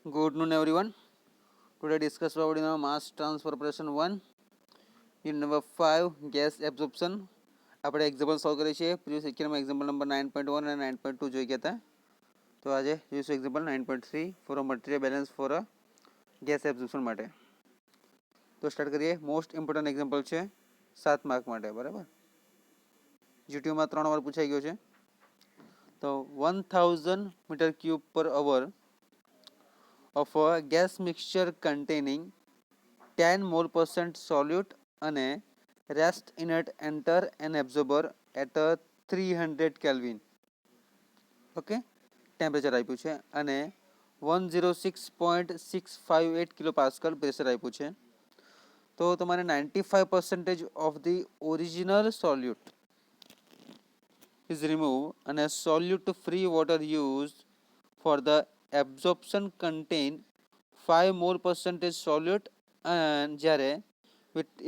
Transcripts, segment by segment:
Good noon, everyone. Today discuss about mass transfer operation 1 in number 5 gas absorption. આપણે example solve કરીએ છીએ. Previous લેક્ચરમાં example number 9.1 અને 9.2 જોઈ ગયા હતા. તો આજે જોઈશું example 9.3 for a material balance for a gas absorption માટે. તો સ્ટાર્ટ કરીએ. મોસ્ટ ઇમ્પોર્ટન્ટ એક્ઝામ્પલ છે 7 માર્ક માટે, બરાબર. જીટીયુમાં 3 વાર પૂછાઈ ગયો છે. તો 1000 મીટર ક્યુબ પર અવર of a gas mixture containing 10 mole percent solute અને rest inert enter an absorber at a 300 Kelvin. Okay, temperature આપ્યું છે અને 106.658 કિલો પાસ્કલ પ્રેશર આપ્યું છે. તો તમારે 95% of the original સોલ્યુટ is removed અને solute free water used for the absorption contain 5 mole percentage solute and જ્યારે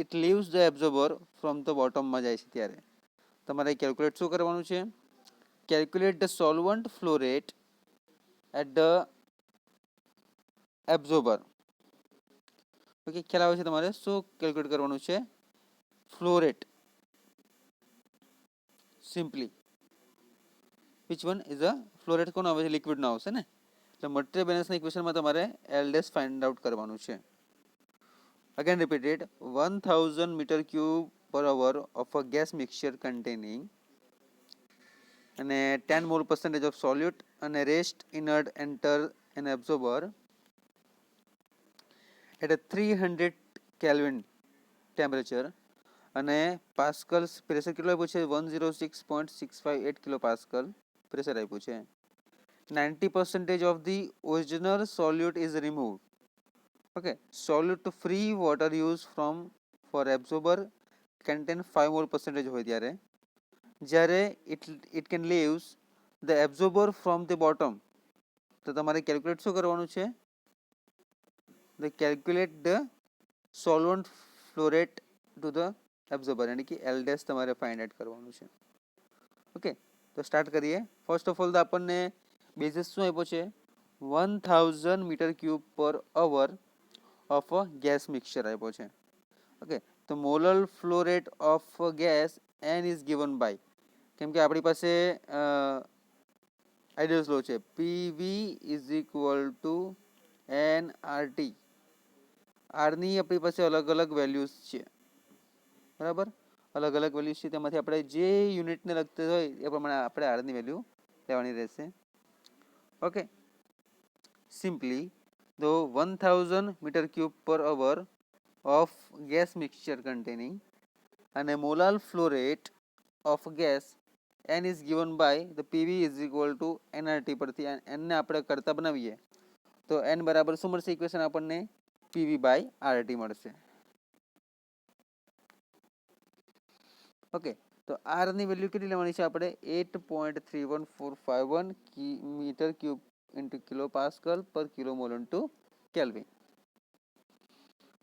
it leaves the absorber from the bottom માં જાય છે ત્યારે તમારે કેલ્ક્યુલેટ શું કરવાનું છે? Calculate the solvent flow rate at the absorber. Okay, ખ્યાલ આવે છે તમારે શું કેલ્ક્યુલેટ કરવાનું છે? Flow rate simply. Which one is a flow rate કોનો આવે છે? લિક્વિડનો આવશે ને. એટલે મટીરિયલ બેલેન્સના ઇક્વેશનમાં તમારે એલ ડેશ ફાઇન્ડ આઉટ કરવાનું છે. Again repeated, 1000 meter cube per hour of a gas mixture containing અને 10 mole percentage of solute અને rest inert enter an absorber at a 300 Kelvin temperature અને પાસ્કલ પ્રેશર કેટલું આપ્યું છે? 106.658 kilo pascal pressure આપ્યું છે. 90% of the original solute is removed. Okay, solute free water used from for absorber contain 5 mole percentage હોય જ્યારે it can leaves the absorber from the bottom. તો તમારે કેલ્ક્યુલેટ શું કરવાનું છે? the calculate the solvent flow rate to the absorber यानी कि L dash તમારે ફાઇન્ડ આઉટ કરવાનું છે. ઓકે, તો સ્ટાર્ટ કરીએ. ફર્સ્ટ ઓફ ઓલ તો આપણને બેઝિસ શું આપ્યો છે? 1000 મીટર ક્યુબ પર hour of a gas mixture આપ્યો છે. ઓકે, તો molar flow rate of gas n is given by, કેમ કે આપણી પાસે આઈડિયલ લો છે PV is equal to n R T. આરની આપણી પાસે અલગ અલગ વેલ્યુઝ છે, બરાબર. અલગ અલગ વેલ્યુઝ છે, તેમાંથી આપણે જે યુનિટને લગતી હોય એ પ્રમાણે આપણે આરની વેલ્યુ લેવાની રહેશે. Okay, simply the 1000 metre cube પર hour of gas mixture containing અને molar flow rate of gas n is given by the PV is equal to NRT. પરથી એનને આપણે કરતા બનાવીએ તો એન બરાબર શું મળશે? ઇક્વેશન આપણને પીવી બાય આરટી મળશે. ઓકે, તો આર ની વેલ્યુ કેટલી લેવાની છે આપણે? 8.31451 metre cube into kilo pascal પર કિલો મોલ ઇન્ટુ કેલ્વિન.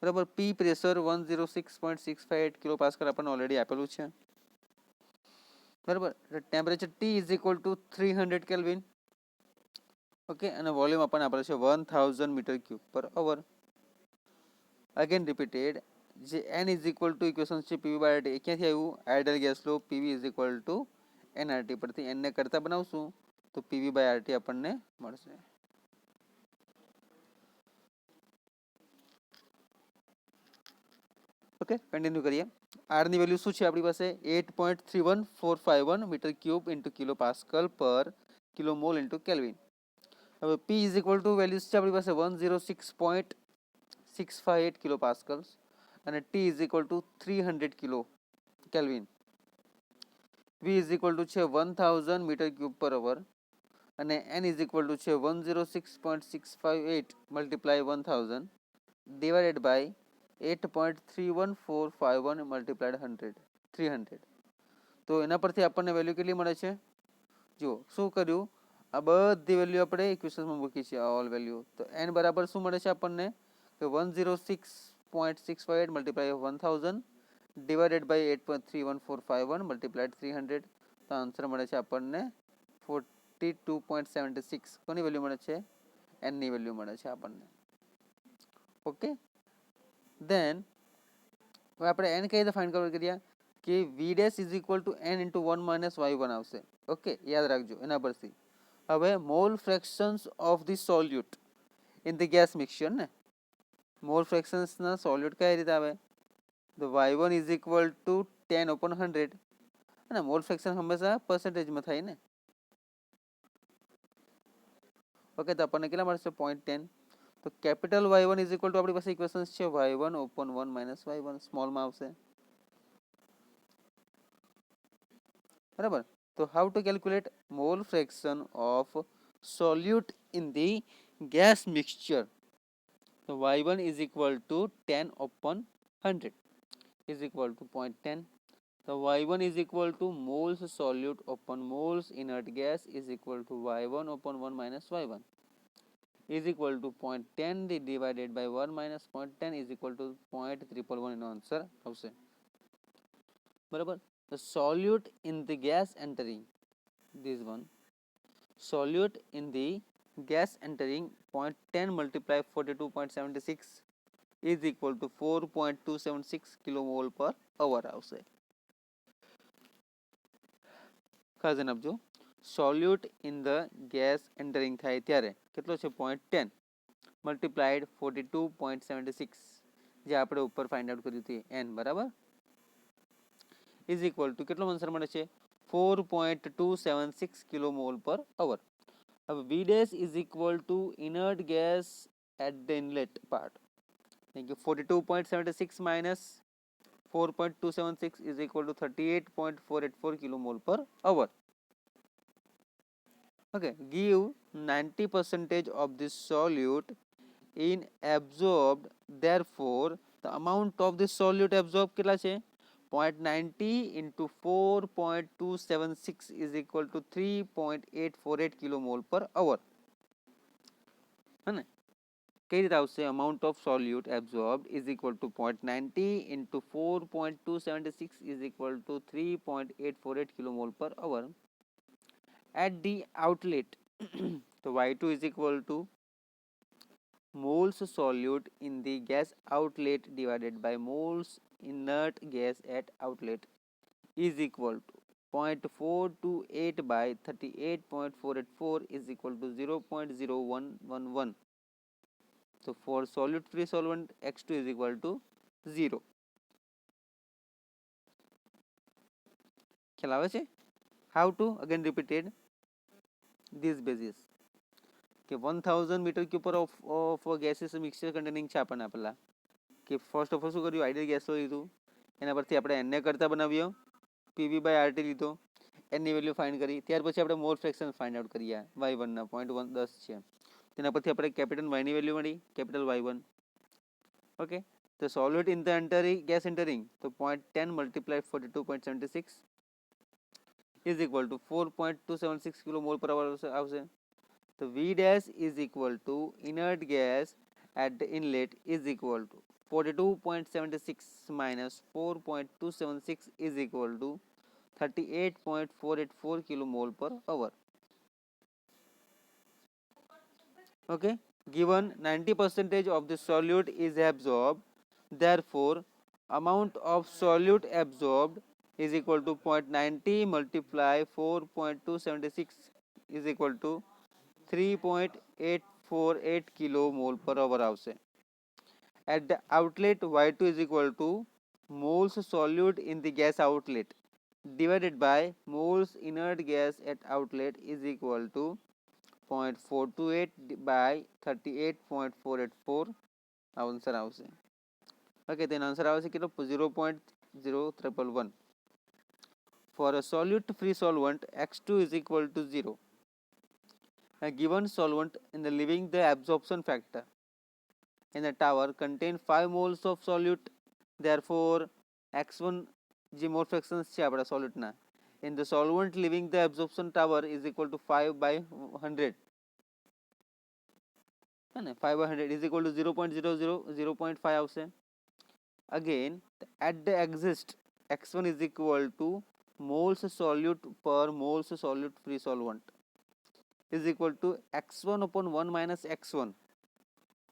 બરાબર. પી પ્રેશર 106.658 કિલો પાસ્કલ આપણને ઓલરેડી આપેલું છે, બરાબર. Temperature T is equal to 300 kelvin. Okay, અને વોલ્યુમ આપણને આપેલું છે 1000 મીટર ક્યુબ પર અવર. અગેન રિપીટેડ, જે N is equal to equation છે પીવી બાય આરટી, એ ક્યાંથી આવ્યું? Ideal gas law PV is equal to NRT પરથી એનને કરતા બનાવશું તો પીવી બાય આરટી આપણને મળશે. ઓકે, કન્ટિન્યુ કરીએ. આર ની વેલ્યુ શું છે આપણી પાસે? 8.31451 metre cube into kilo pascal પર કિલો મોલ ઇન્ટુ કેલ્વિન. હવે P is equal to values છે આપણી પાસે 106.658 કિલો પાસ્કલ્સ અને T is equal to 300 kilo kelvin. V is equal to છે 1000 મીટર ક્યુબ પર અવર અને એન ઇઝ ઇક્વલ ટુ છે 106.658 મલ્ટીપ્લાય 1000 ડિવાઇડેડ બાય 8.31451 મલ્ટીપ્લાઇડ 300. તો એના પરથી આપણને વેલ્યુ કેટલી મળે છે? જુઓ શું કર્યું, આ બધી વેલ્યુ આપણે ઇક્વેશનમાં મૂકી છે, ઓલ વેલ્યુ. તો એન બરાબર શું મળે છે આપણને? કે 106.658 મલ્ટીપ્લાય 1000 ડિવાઇડેડ બાય 8.31451 મલ્ટીપ્લાઇડ 300. તો આન્સર મળે છે આપણને 42.76. કોની વેલ્યુ મળે છે? n ની વેલ્યુ મળે છે આપણને. ઓકે, દેન હવે આપણે n કઈ રીતે ફાઇન્ડ કરવું કર્યા કે v dash is equal to n into 1 minus y1 આવશે. ઓકે, યાદ રાખજો એના પરથી. હવે mole fractions of the solute in the gas mixture ને મોલ ફ્રેક્શન્સના સોલ્યુટ કઈ રીતે આવે તો y1 ઇઝ ઇક્વલ ટુ 10/100 અને મોલ ફ્રેક્શન હંમેશા પર્સન્ટેજમાં થાય ને. ઓકે, તો આપણને કેટલા મળશે 0.10. તો capital y1 is equal two આપણી પાસે ઇક્વેશન્સ છે y1/1 માઇનસ y1 સ્મોલમાં આવશે. બરાબર. તો how to calculate mall fraction of solute in the gas mixture. તો y1 is equal to 10/100 is equal to 0.10. So y1 is equal to moles solute upon moles inert gas is equal to y1/1 minus y1 is equal to 0.10 divided by 1 minus 0.10 is equal to 0.111 એનો answer આવશે. બરાબર. The solute in the gas entering this one solute in the gas entering 0.10 multiply 42.76 is equal to 4.276 kilomole per hour આવશે. ખાસ ધ્યાન આપજો. સોલ્યુટ in the gas entering થાય ત્યારે કેટલો છે 0.10 મલ્ટીપ્લાઇડ 42.76 જે આપણે ઉપર ફાઇન્ડ આઉટ કર્યું હતું n બરાબર ઇઝ ઇક્વલ ટુ કેટલો આન્સર મળે છે 4.276 કિલોમોલ પર અવર. હવે V dash is equal to inert gas at the inlet part. Thank you. 42.76 minus 4.276 is equal to 38.484 kilomole per hour. Okay, give 90% of this solute in absorbed. Therefore, the amount of this solute absorbed કેટલા છે 0.90 into 4.276 is equal to 3.848 kilomole per hour. है ना कई રીતે આવશે amount of solute absorbed is equal to 0.90 into 4.276 is equal to 3.848 kilomole per hour at the outlet. So y2 is equal to moles solute in the gas outlet divided by moles inert gas at outlet is equal to 0.428 by 38.484 is equal to 0.0111. So for solute free solvent x2 is equal to 0. ખ્યાલ આવે છે? How to again repeated this basis કે 1000 metre cube પર of gases mixture containing છે આપણને આપેલા કે first of all શું કર્યું આઈડિયલ ગેસ લીધું એના પરથી આપણે એનને કરતા બનાવ્યો પીવી બાય આરટી લીધો એનની વેલ્યુ ફાઇન્ડ કરી ત્યાર પછી આપણે મોલ ફ્રેક્શન ફાઇન્ડ આઉટ કર્યા y1ના 0.10 છે તેના પરથી આપણે કેપિટલ yની વેલ્યુ મળી કેપિટલ y1. ઓકે, તો સોલ્યુટ in the entering gas entering તો 0.10 multiply 42.76 is equal to 4.276 kilomole per hour આવશે. So V dash is equal to inert gas at the inlet is equal to 42.76 minus 4.276 is equal to 38.484 kilomole per hour. Okay, given 90% of the solute is absorbed, therefore amount of solute absorbed is equal to 0.90 multiply 4.276 is equal to 3.848 kilomole per hour આવશે. At the outlet y2 is equal to moles solute in the gas outlet divided by moles inert gas at outlet is equal to 0.428 by 38.484 answer આવશે. Okay, તેનો answer આવશે કેટલો 0.0111. For a solute free solvent x2 is equal to 0. A given solvent in the leaving the absorption factor in the tower contain 5 moles of solute. Therefore x1 જે mall ફ્રેક્શન્સ છે આપણા સોલ્યુટના in the solvent leaving the absorption tower is equal to 5 by 100 है ना 5 by 100 is equal to 0.00 આવશે. Again at the exist x1 is equal to moles solute per moles solute free solvent is equal two x1 upon 1 minus x1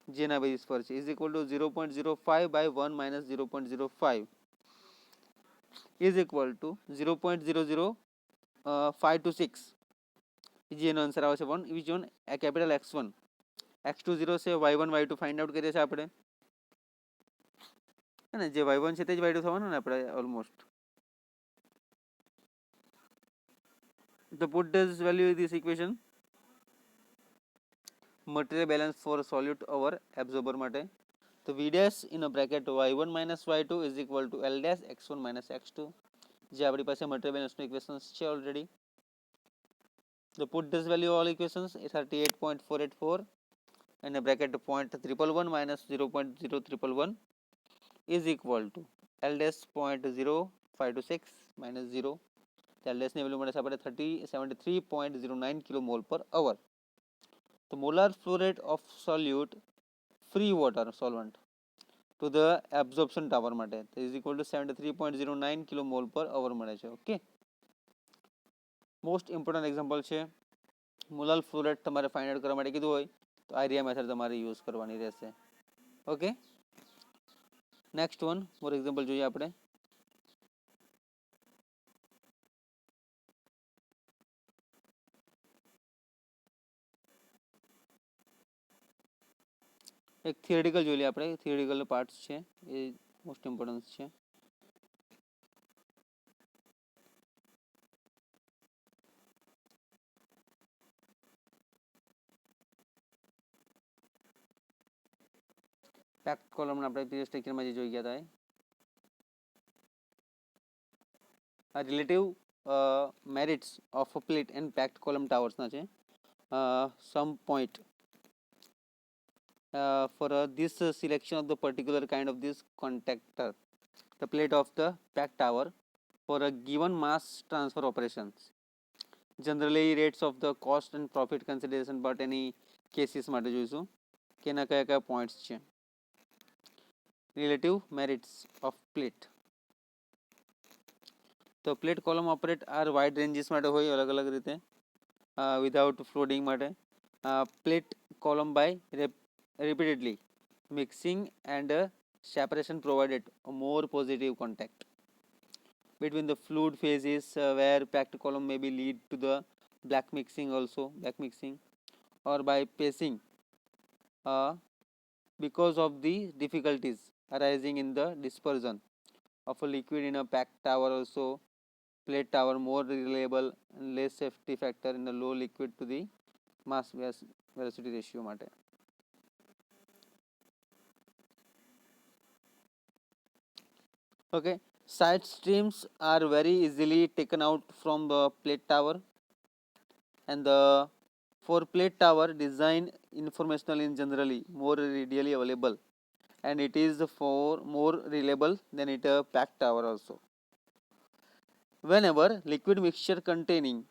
જેના basis પર છે is equal two 0.05 by 1 minus 0.05 is equal two 0.00526 જેનો answer આવે છે 1 which one capital x1 x2 0 છે y1 y2 find out કરીએ છીએ આપણે અને જે y1 છે તે જ y2 થવાનું ને આપણે ઓલમોસ્ટ તો put this value in this equation material balance for solute over absorber માટે તો v dash in a bracket y1 minus y2 is equal to l dash x1 minus x2 જે આપણી પાસે મટીરિયલ બેલેન્સનું ઇક્વેશન્સ છે already તો put this value all equations 38.484 and a bracket 0.111 minus 0.0311 is equal to l dash 0.0526 minus 0 l dash ની value મળે છે આપણે 73.09 kilo mole પર અવર તો molar flow rate of સોલ્યુટ free water solvent to the absorption tower માટે is equal to 73.09 kilo mole પર અવર મળે છે ઓકે મોસ્ટ ઇમ્પોર્ટન્ટ એક્ઝામ્પલ છે મોલાર ફ્લો રેટ તમારે ફાઇન્ડ આઉટ કરવા માટે કીધું હોય તો આઈરિયા મેથડ તમારે યુઝ કરવાની રહેશે okay next one for example જોઈએ આપણે એક થિયરિટિકલ જોઈ લઈએ આપણે થિયરિટિકલ પાર્ટ્સ છે એ મોસ્ટ ઇમ્પોર્ટન્ટ છે પેક્ટ કોલમ આપણે પ્રીવિયસ લેક્ચરમાં જે જોઈ ગયા હતા relative merits of plate and packed column ટાવર્સના છે some point for this selection of the particular kind of this contactor the plate of the packed tower for a given mass transfer operations generally rates of the cost and profit consideration but any cases માટે જોઈશું કે એના કયા કયા points છે relative merits of plate તો plate column operate are wide ranges માટે હોય અલગ અલગ રીતે વિધાઉટ ફ્લોડિંગ માટે plate column by repeatedly mixing and separation provided a more positive contact between the fluid phases where packed column may be lead to the black mixing or by pacing because of the difficulties arising in the dispersion of a liquid in a packed tower also plate tower more reliable and less safety factor in the low liquid to the mass velocity ratio માટે okay side streams are very easily taken out from the plate tower and the for plate tower design informational in generally more readily available and it is for more reliable than it a packed tower also whenever liquid mixture containing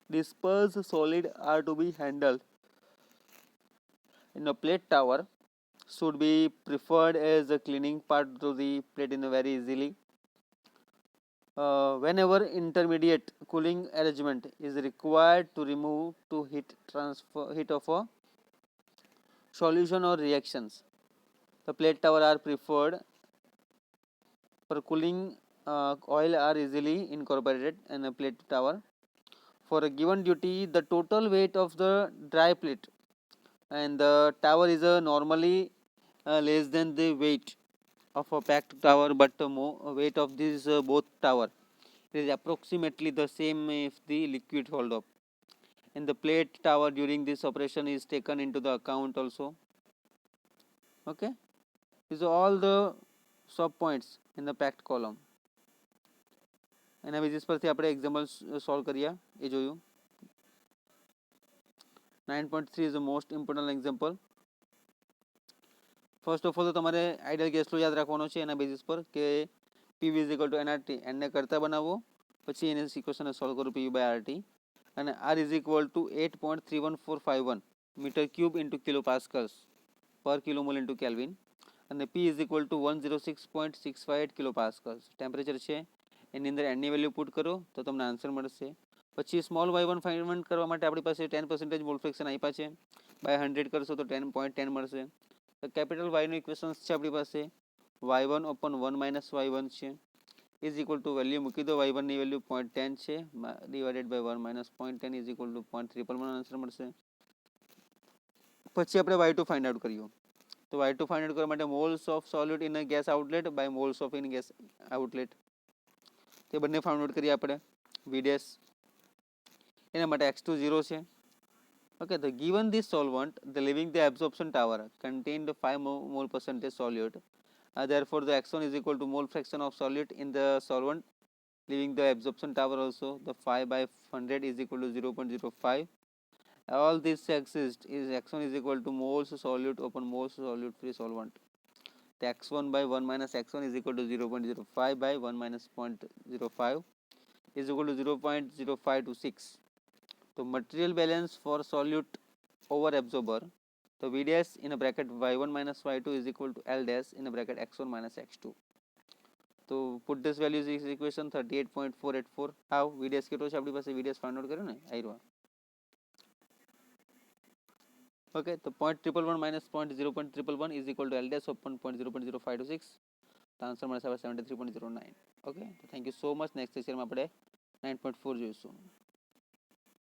dispersed solid are to be handled in a plate tower should be preferred as a cleaning part to the plate in a very easily whenever intermediate cooling arrangement is required to remove to heat of a solution or reactions the plate tower are preferred for cooling oil are easily incorporated in a plate tower for a given duty the total weight of the dry plate and the tower is normally less than the weight of a packed tower but the weight of this both tower is approximately the same if the liquid hold up and the plate tower during this operation is taken into the account also okay these are all the sub points in the packed column એના basis પરથી આપણે example solve કર્યા એ જોયું 9.3 is the most important example first of all તો તમારે ideal gas flow યાદ રાખવાનો છે એના બેઝિસ પર કે PV is equal to nRT n ને કરતા બનાવો પછી એને ઇક્વેશનને સોલ્વ કરો PV by RT અને R is equal to 8.31451 metre cube into kilo pascals per kilo mole into kelvin અને P is equal to 106.658 kilo pascals temperature છે એની અંદર એનની વેલ્યુ પુટ કરો તો તમને આન્સર મળશે પછી સ્મોલ y1 ફાઇન્ડ કરવા માટે આપણી પાસે 10% મોલ ફ્રેક્શન આપ્યા છે, બાય 100 કરશો તો 10.10 મળશે. તો કેપિટલ વાયનું ઇક્વેશન્સ છે આપણી પાસે y1 upon 1 minus y1 છે ઇઝ ઇક્વલ ટુ વેલ્યુ મૂકી દો, y1 ની વેલ્યુ 0.10 છે divided by 1 minus 0.10 is equal to 0.111 answer મળશે. પછી આપણે y2 ફાઇન્ડ આઉટ કર્યું. તો y2 ફાઇન્ડ આઉટ કરવા માટે moles of solute in gas outlet by moles of in gas outlet, તે બંને ફાઇન્ડ આઉટ કરીએ આપણે. vds એના માટે x2 0 છે. Okay, the given this solvent, the leaving the absorption tower contained 5 mole percentage solute. Therefore, the x1 is equal to mole fraction of solute in the solvent, leaving the absorption tower also. The 5 by 100 is equal to 0.05. All this exist is x1 is equal to moles solute upon moles solute free solvent. The x1 by 1 minus x1 is equal to 0.05 by 1 minus 0.05 is equal to 0.0526. तो material balance for solute over absorber, so v dash in a bracket y1 minus y2 is equal to l dash in a bracket x1 minus x2. तो put this values is equation 38.484. how v dash કેટલો છે આપણી પાસે, v dash find out કર્યો ને આઈ રહ્યો. Okay, તો 0.111 minus 0.111 is equal to l dash upon 0.0526. તો આન્સર મળશે 73.09. Okay, thank you so much. Next સેશનમાં આપણે 9.4 જોઈશું.